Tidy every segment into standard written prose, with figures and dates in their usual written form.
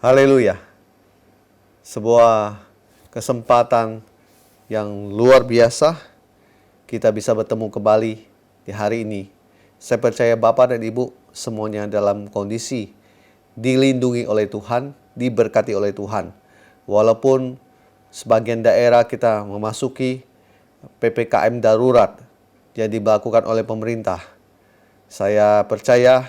Haleluya. Sebuah kesempatan yang luar biasa kita bisa bertemu kembali di hari ini. Saya percaya Bapak dan Ibu semuanya dalam kondisi dilindungi oleh Tuhan, diberkati oleh Tuhan. Walaupun sebagian daerah kita memasuki PPKM darurat yang dilakukan oleh pemerintah, saya percaya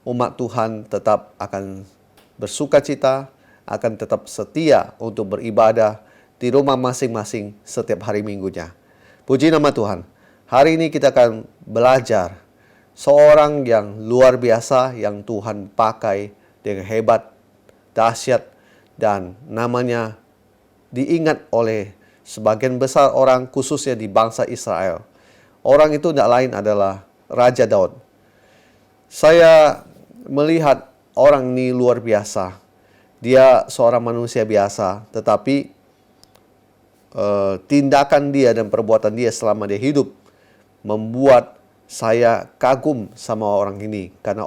umat Tuhan tetap akan bersukacita, akan tetap setia untuk beribadah di rumah masing-masing setiap hari minggunya. Puji nama Tuhan. Hari ini kita akan belajar seorang yang luar biasa yang Tuhan pakai dengan hebat, dahsyat, dan namanya diingat oleh sebagian besar orang khususnya di bangsa Israel. Orang itu tidak lain adalah Raja Daud. Saya melihat orang ini luar biasa. Dia seorang manusia biasa, tetapi tindakan dia dan perbuatan dia selama dia hidup membuat saya kagum sama orang ini. Karena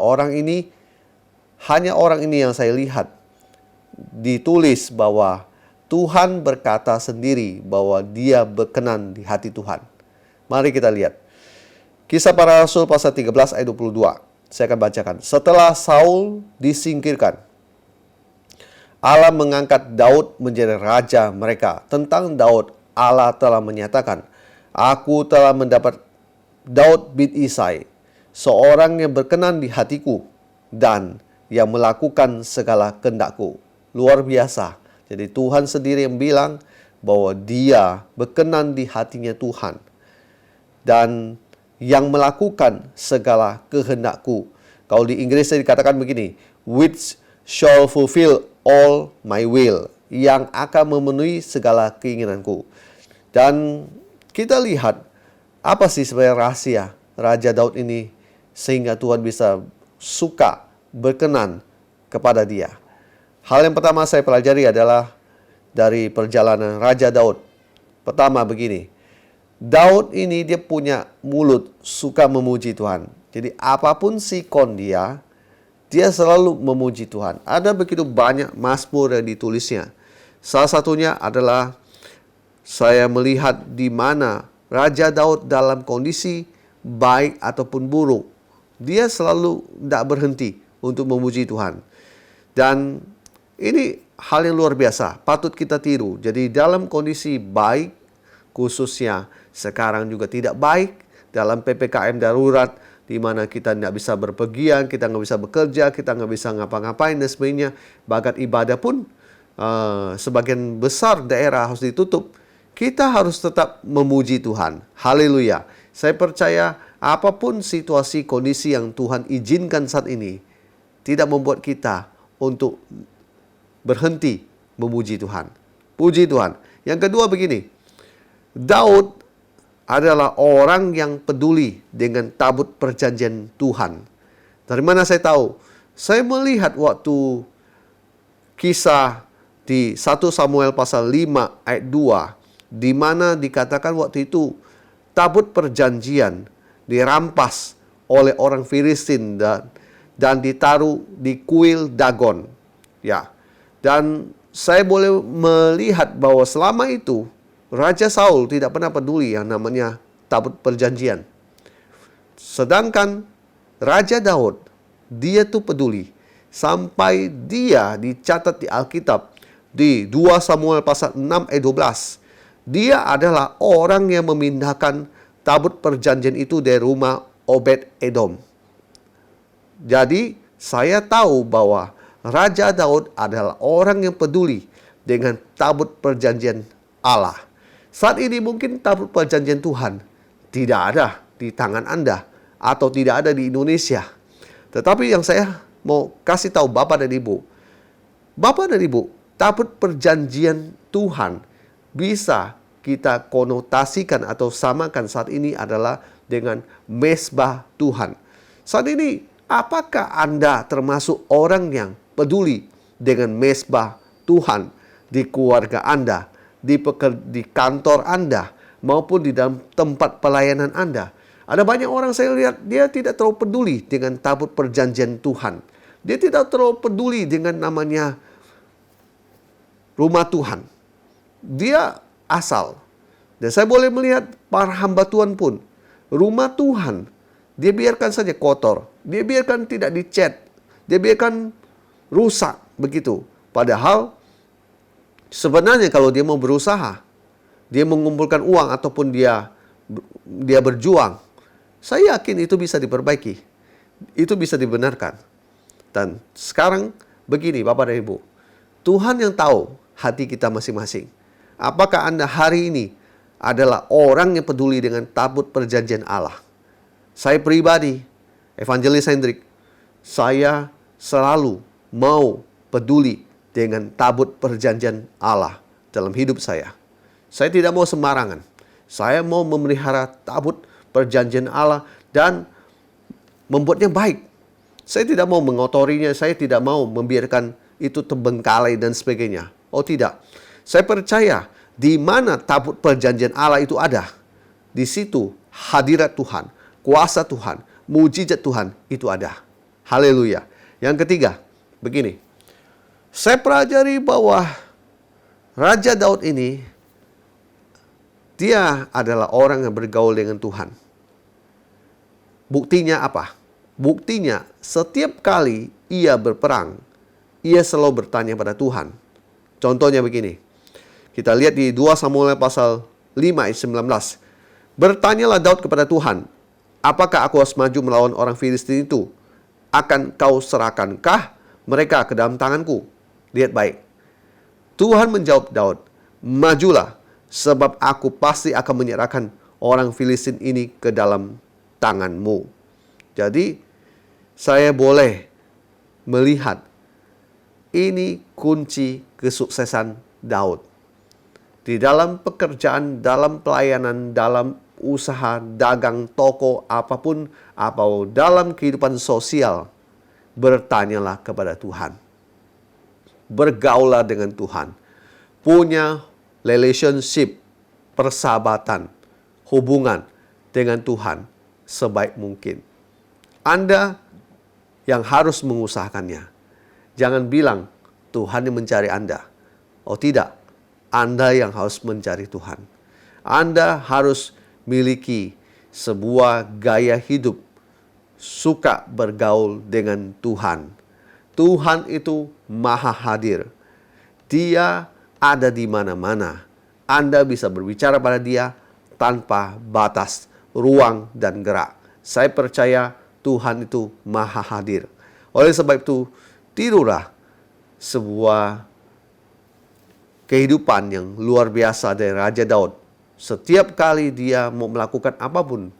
hanya orang ini yang saya lihat ditulis bahwa Tuhan berkata sendiri bahwa dia berkenan di hati Tuhan. Mari kita lihat. Kisah Para Rasul pasal 13 ayat 22. Saya akan bacakan. Setelah Saul disingkirkan, Allah mengangkat Daud menjadi raja mereka. Tentang Daud, Allah telah menyatakan, Aku telah mendapat Daud bin Isai, seorang yang berkenan di hatiku dan yang melakukan segala kehendakku. Luar biasa. Jadi Tuhan sendiri yang bilang bahwa dia berkenan di hatinya Tuhan dan yang melakukan segala kehendakku. Kalau di Inggris dikatakan begini, which shall fulfill all my will, yang akan memenuhi segala keinginanku. Dan kita lihat apa sih sebenarnya rahasia Raja Daud ini sehingga Tuhan bisa suka, berkenan kepada dia. Hal yang pertama saya pelajari adalah dari perjalanan Raja Daud. Pertama begini, Daud ini dia punya mulut suka memuji Tuhan. Jadi apapun sikon dia selalu memuji Tuhan. Ada begitu banyak mazmur yang ditulisnya. Salah satunya adalah saya melihat di mana Raja Daud dalam kondisi baik ataupun buruk, dia selalu tidak berhenti untuk memuji Tuhan. Dan ini hal yang luar biasa, patut kita tiru. Jadi dalam kondisi baik, khususnya sekarang juga tidak baik dalam PPKM darurat, di mana kita tidak bisa berpergian, kita nggak bisa bekerja, kita nggak bisa ngapa-ngapain dan sebagainya. Bahkan ibadah pun sebagian besar daerah harus ditutup. Kita harus tetap memuji Tuhan. Haleluya. Saya percaya apapun situasi kondisi yang Tuhan izinkan saat ini, tidak membuat kita untuk berhenti memuji Tuhan. Puji Tuhan. Yang kedua begini, Daud adalah orang yang peduli dengan tabut perjanjian Tuhan. Dari mana saya tahu? Saya melihat waktu kisah di 1 Samuel pasal 5 ayat 2, di mana dikatakan waktu itu tabut perjanjian dirampas oleh orang Filistin dan ditaruh di kuil Dagon. Ya. Dan saya boleh melihat bahwa selama itu Raja Saul tidak pernah peduli yang namanya tabut perjanjian. Sedangkan Raja Daud, dia tuh peduli. Sampai dia dicatat di Alkitab di 2 Samuel pasal 6 ayat 12. Dia adalah orang yang memindahkan tabut perjanjian itu dari rumah Obed Edom. Jadi saya tahu bahwa Raja Daud adalah orang yang peduli dengan tabut perjanjian Allah. Saat ini mungkin tabut perjanjian Tuhan tidak ada di tangan Anda atau tidak ada di Indonesia. Tetapi yang saya mau kasih tahu Bapak dan Ibu, tabut perjanjian Tuhan bisa kita konotasikan atau samakan saat ini adalah dengan mezbah Tuhan. Saat ini, apakah Anda termasuk orang yang peduli dengan mezbah Tuhan di keluarga Anda, di kantor Anda, maupun di dalam tempat pelayanan Anda? Ada banyak orang saya lihat, dia tidak terlalu peduli dengan tabut perjanjian Tuhan. Dia tidak terlalu peduli dengan namanya rumah Tuhan. Dia asal. Dan saya boleh melihat para hamba Tuhan pun, rumah Tuhan, dia biarkan saja kotor. Dia biarkan tidak dicat. Dia biarkan rusak begitu. Padahal sebenarnya kalau dia mau berusaha, dia mengumpulkan uang ataupun dia berjuang, saya yakin itu bisa diperbaiki. Itu bisa dibenarkan. Dan sekarang begini Bapak dan Ibu, Tuhan yang tahu hati kita masing-masing. Apakah Anda hari ini adalah orang yang peduli dengan tabut perjanjian Allah? Saya pribadi, Evangelis Hendrik, saya selalu mau peduli dengan tabut perjanjian Allah dalam hidup saya. Saya tidak mau sembarangan. Saya mau memelihara tabut perjanjian Allah dan membuatnya baik. Saya tidak mau mengotorinya, saya tidak mau membiarkan itu terbengkalai dan sebagainya. Oh tidak. Saya percaya di mana tabut perjanjian Allah itu ada, di situ hadirat Tuhan, kuasa Tuhan, mujizat Tuhan itu ada. Haleluya. Yang ketiga, begini. Saya pelajari bahwa Raja Daud ini, dia adalah orang yang bergaul dengan Tuhan. Buktinya apa? Buktinya setiap kali ia berperang, ia selalu bertanya pada Tuhan. Contohnya begini. Kita lihat di 2 Samuel pasal 5 ayat 19. Bertanyalah Daud kepada Tuhan, apakah aku harus maju melawan orang Filistin itu? Akan kau serahkankah mereka ke dalam tanganku? Lihat baik. Tuhan menjawab Daud, majulah, sebab aku pasti akan menyerahkan orang Filistin ini ke dalam tanganmu. Jadi, saya boleh melihat ini kunci kesuksesan Daud. Di dalam pekerjaan, dalam pelayanan, dalam usaha, dagang, toko, apapun, atau dalam kehidupan sosial, bertanyalah kepada Tuhan. Bergaulah dengan Tuhan. Punya relationship, persahabatan, hubungan dengan Tuhan sebaik mungkin. Anda yang harus mengusahakannya. Jangan bilang Tuhan yang mencari Anda. Oh tidak. Anda yang harus mencari Tuhan. Anda harus miliki sebuah gaya hidup suka bergaul dengan Tuhan. Tuhan itu maha hadir. Dia ada di mana-mana. Anda bisa berbicara pada dia tanpa batas, ruang dan gerak. Saya percaya Tuhan itu maha hadir. Oleh sebab itu, tirulah sebuah kehidupan yang luar biasa dari Raja Daud. Setiap kali dia mau melakukan apapun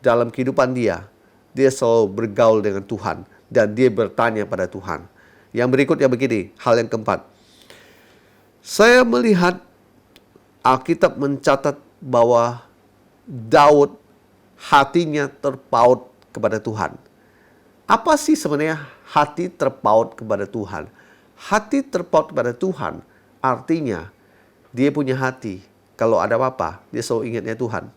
dalam kehidupan dia selalu bergaul dengan Tuhan dan dia bertanya pada Tuhan. Yang berikutnya begini, hal yang keempat. Saya melihat Alkitab mencatat bahwa Daud hatinya terpaut kepada Tuhan. Apa sih sebenarnya hati terpaut kepada Tuhan? Hati terpaut kepada Tuhan artinya dia punya hati. Kalau ada apa-apa, dia selalu ingatnya Tuhan.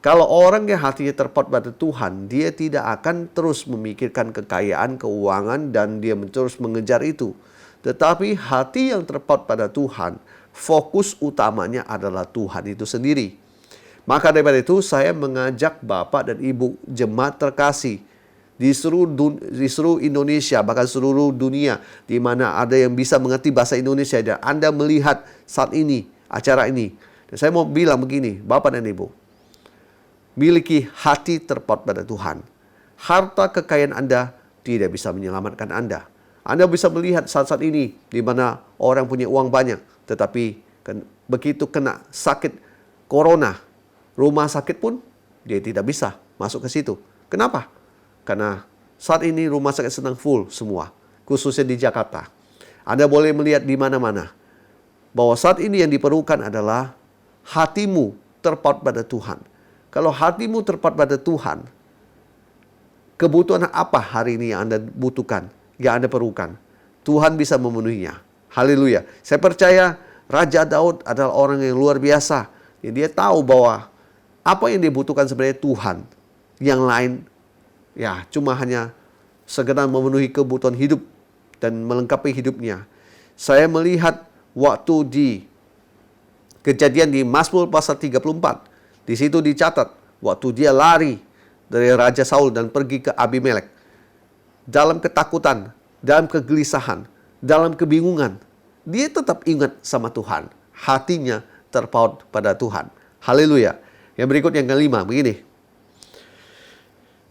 Kalau orang yang hatinya terpaut pada Tuhan, dia tidak akan terus memikirkan kekayaan, keuangan, dan dia terus mengejar itu. Tetapi hati yang terpaut pada Tuhan, fokus utamanya adalah Tuhan itu sendiri. Maka daripada itu, saya mengajak Bapak dan Ibu jemaat terkasih di seluruh Indonesia, bahkan seluruh dunia, di mana ada yang bisa mengerti bahasa Indonesia, dan Anda melihat saat ini, acara ini. Dan saya mau bilang begini, Bapak dan Ibu, miliki hati terpaut pada Tuhan. Harta kekayaan Anda tidak bisa menyelamatkan Anda. Anda bisa melihat saat-saat ini, di mana orang punya uang banyak, tetapi begitu kena sakit corona, rumah sakit pun dia tidak bisa masuk ke situ. Kenapa? Karena saat ini rumah sakit sedang full semua, khususnya di Jakarta. Anda boleh melihat di mana-mana bahwa saat ini yang diperlukan adalah hatimu terpaut pada Tuhan. Kalau hatimu terpaut pada Tuhan, kebutuhan apa hari ini yang Anda butuhkan, yang Anda perlukan, Tuhan bisa memenuhinya. Haleluya. Saya percaya Raja Daud adalah orang yang luar biasa. Dia tahu bahwa apa yang dibutuhkan sebenarnya Tuhan. Yang lain ya cuma hanya sekedar memenuhi kebutuhan hidup dan melengkapi hidupnya. Saya melihat waktu di Kejadian di Mazmur pasal 34. Di situ dicatat waktu dia lari dari Raja Saul dan pergi ke Abimelek. Dalam ketakutan, dalam kegelisahan, dalam kebingungan, dia tetap ingat sama Tuhan. Hatinya terpaut pada Tuhan. Haleluya. Yang berikut yang kelima, begini.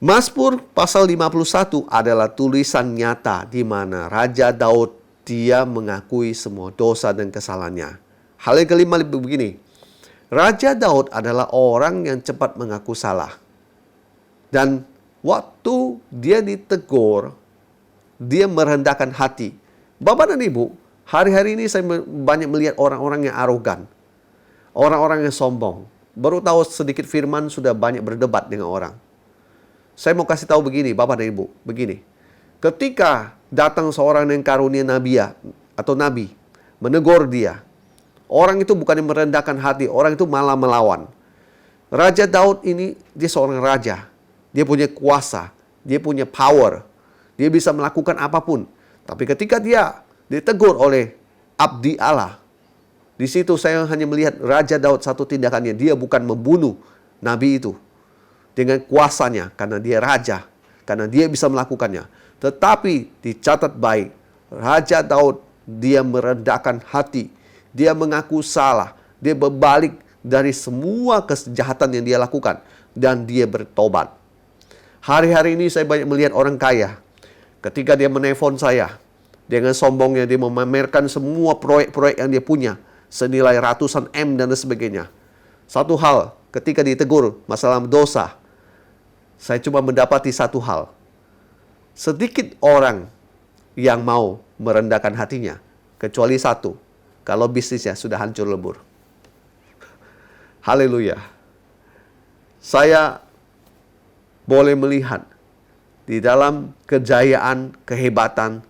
Mazmur pasal 51 adalah tulisan nyata di mana Raja Daud dia mengakui semua dosa dan kesalahannya. Hal yang kelima begini. Raja Daud adalah orang yang cepat mengaku salah. Dan waktu dia ditegur, dia merendahkan hati. Bapak dan Ibu, hari-hari ini saya banyak melihat orang-orang yang arogan. Orang-orang yang sombong. Baru tahu sedikit firman sudah banyak berdebat dengan orang. Saya mau kasih tahu begini, Bapak dan Ibu. Begini. Ketika datang seorang yang karunia nabi atau nabi, menegur dia. Orang itu bukan yang merendahkan hati, orang itu malah melawan. Raja Daud ini, dia seorang raja. Dia punya kuasa, dia punya power. Dia bisa melakukan apapun. Tapi ketika dia ditegur oleh abdi Allah, di situ saya hanya melihat Raja Daud satu tindakannya. Dia bukan membunuh nabi itu dengan kuasanya, karena dia raja, karena dia bisa melakukannya. Tetapi dicatat baik, Raja Daud dia merendahkan hati. Dia mengaku salah. Dia berbalik dari semua kejahatan yang dia lakukan. Dan dia bertobat. Hari-hari ini saya banyak melihat orang kaya. Ketika dia menelpon saya, dengan sombongnya dia memamerkan semua proyek-proyek yang dia punya. Senilai ratusan M dan sebagainya. Satu hal, ketika ditegur masalah dosa, saya cuma mendapati satu hal. Sedikit orang yang mau merendahkan hatinya. Kecuali satu. Kalau bisnisnya sudah hancur lebur. Haleluya. Saya boleh melihat di dalam kejayaan, kehebatan,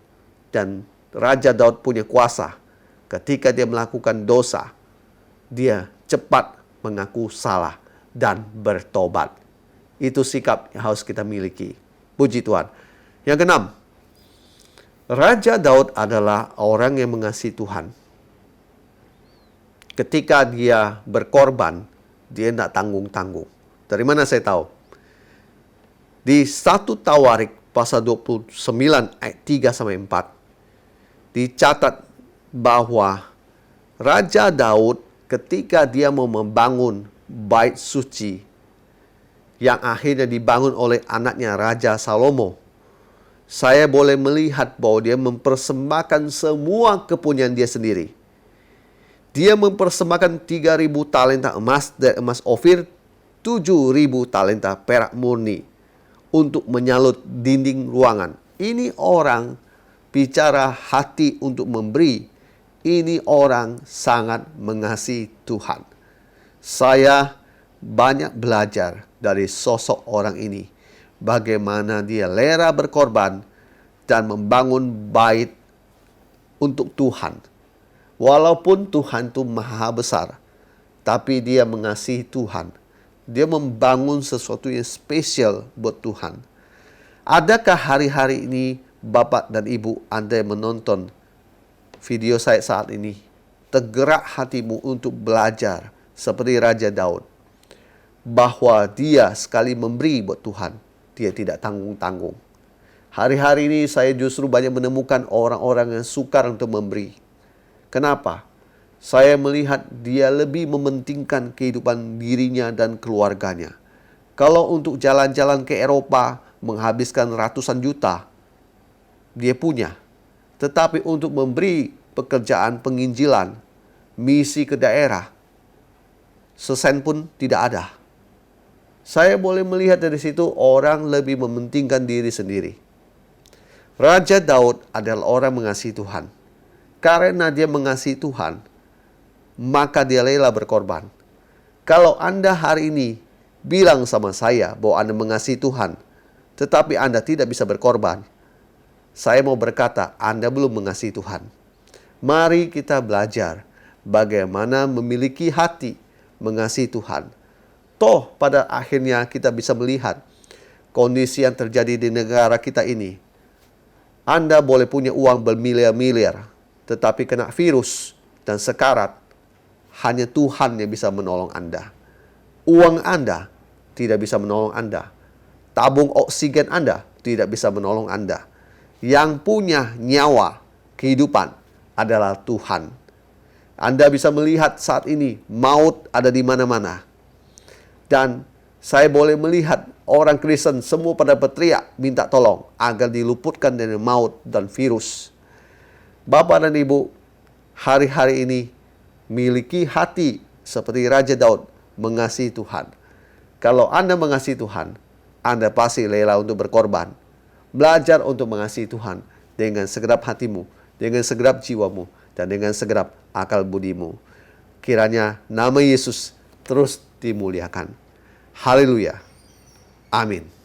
dan Raja Daud punya kuasa. Ketika dia melakukan dosa, dia cepat mengaku salah dan bertobat. Itu sikap yang harus kita miliki. Puji Tuhan. Yang keenam, Raja Daud adalah orang yang mengasihi Tuhan. Ketika dia berkorban, dia tidak tanggung-tanggung. Dari mana saya tahu? Di 1 Tawarik pasal 29 ayat 3-4 dicatat bahwa Raja Daud ketika dia mau membangun bait suci yang akhirnya dibangun oleh anaknya Raja Salomo, saya boleh melihat bahwa dia mempersembahkan semua kepunyaan dia sendiri. Dia mempersembahkan 3.000 talenta emas dan emas Ofir, 7.000 talenta perak murni untuk menyalut dinding ruangan. Ini orang bicara hati untuk memberi. Ini orang sangat mengasihi Tuhan. Saya banyak belajar dari sosok orang ini. Bagaimana dia rela berkorban dan membangun bait untuk Tuhan. Walaupun Tuhan itu maha besar, tapi dia mengasihi Tuhan. Dia membangun sesuatu yang spesial buat Tuhan. Adakah hari-hari ini Bapak dan Ibu Anda yang menonton video saya saat ini, tergerak hatimu untuk belajar seperti Raja Daud, bahwa dia sekali memberi buat Tuhan, dia tidak tanggung-tanggung. Hari-hari ini saya justru banyak menemukan orang-orang yang sukar untuk memberi. Kenapa? Saya melihat dia lebih mementingkan kehidupan dirinya dan keluarganya. Kalau untuk jalan-jalan ke Eropa menghabiskan ratusan juta, dia punya. Tetapi untuk memberi pekerjaan penginjilan, misi ke daerah, sesen pun tidak ada. Saya boleh melihat dari situ orang lebih mementingkan diri sendiri. Raja Daud adalah orang mengasihi Tuhan. Karena dia mengasihi Tuhan, maka dia rela berkorban. Kalau Anda hari ini bilang sama saya bahwa Anda mengasihi Tuhan, tetapi Anda tidak bisa berkorban, saya mau berkata, Anda belum mengasihi Tuhan. Mari kita belajar bagaimana memiliki hati mengasihi Tuhan. Toh pada akhirnya kita bisa melihat kondisi yang terjadi di negara kita ini. Anda boleh punya uang bermiliar-miliar, tetapi kena virus dan sekarat, hanya Tuhan yang bisa menolong Anda. Uang Anda tidak bisa menolong Anda. Tabung oksigen Anda tidak bisa menolong Anda. Yang punya nyawa, kehidupan adalah Tuhan. Anda bisa melihat saat ini maut ada di mana-mana. Dan saya boleh melihat orang Kristen semua pada berteriak minta tolong agar diluputkan dari maut dan virus. Bapak dan Ibu, hari-hari ini miliki hati seperti Raja Daud mengasihi Tuhan. Kalau Anda mengasihi Tuhan, Anda pasti rela untuk berkorban. Belajar untuk mengasihi Tuhan dengan segenap hatimu, dengan segenap jiwamu, dan dengan segenap akal budimu. Kiranya nama Yesus terus dimuliakan. Haleluya. Amin.